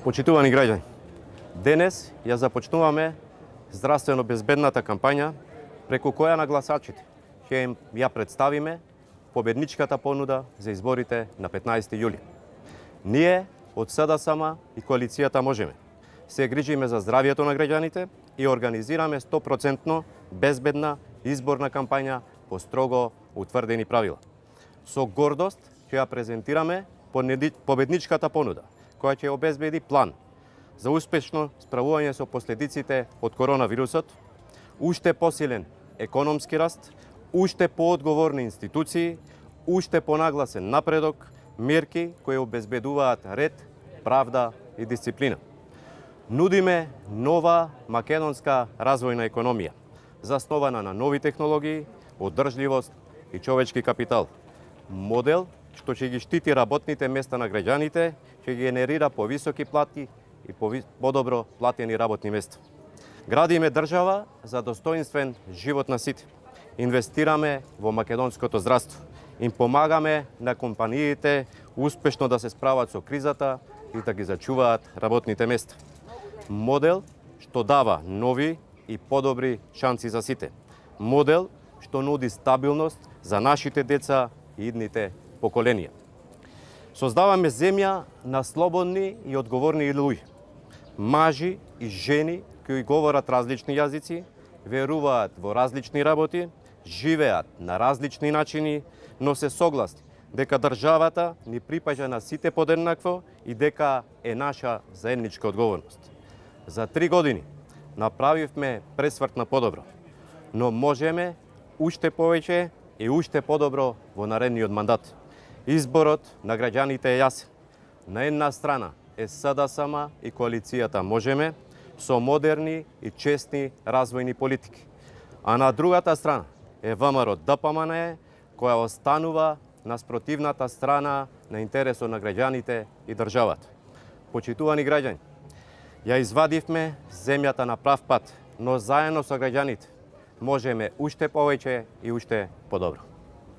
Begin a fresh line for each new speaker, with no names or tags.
Почитувани граѓани, денес ја започнуваме здравствено безбедната кампања преку која на гласачите ќе им ја представиме победничката понуда за изборите на 15 јули. Ние од СДСМ и коалицијата Можеме се грижиме за здравието на граѓаните и организираме 100% безбедна изборна кампања по строго утврдени правила. Со гордост ќе ја презентираме победничката понуда, која ќе обезбеди план за успешно справување со последиците од коронавирусот, уште посилен економски раст, уште поодговорни институции, уште понагласен напредок, мерки кои обезбедуваат ред, правда и дисциплина. Нудиме нова македонска развојна економија, заснована на нови технологии, одржливост и човечки капитал. Модел што ќе ги штити работните места на граѓаните, ќе генерира повисоки плати и подобро платени работни места. Градиме држава за достоинствен живот на сите. Инвестираме во македонското здравство. Им помагаме на компаниите успешно да се справат со кризата и да ги зачуваат работните места. Модел што дава нови и подобри шанси за сите. Модел што нуди стабилност за нашите деца и идните поколенија. Создаваме земја на слободни и одговорни луѓе. Мажи и жени кои говорат различни јазици, веруваат во различни работи, живеат на различни начини, но се согласни дека државата ни припаѓа на сите подеднакво и дека е наша заедничка одговорност. За 3 години направивме пресврт на подобро, но можеме уште повеќе и уште подобро во наредниот мандат. Изборот на граѓаните е јасен. На една страна е СДСМ и коалицијата Можеме со модерни и честни развојни политики, а на другата страна е ВМРО ДПМН која останува на спротивната страна на интересот на граѓаните и државата. Почитувани граѓани, ја извадивме земјата на прав пат, но заедно со граѓаните можеме уште повеќе и уште подобро.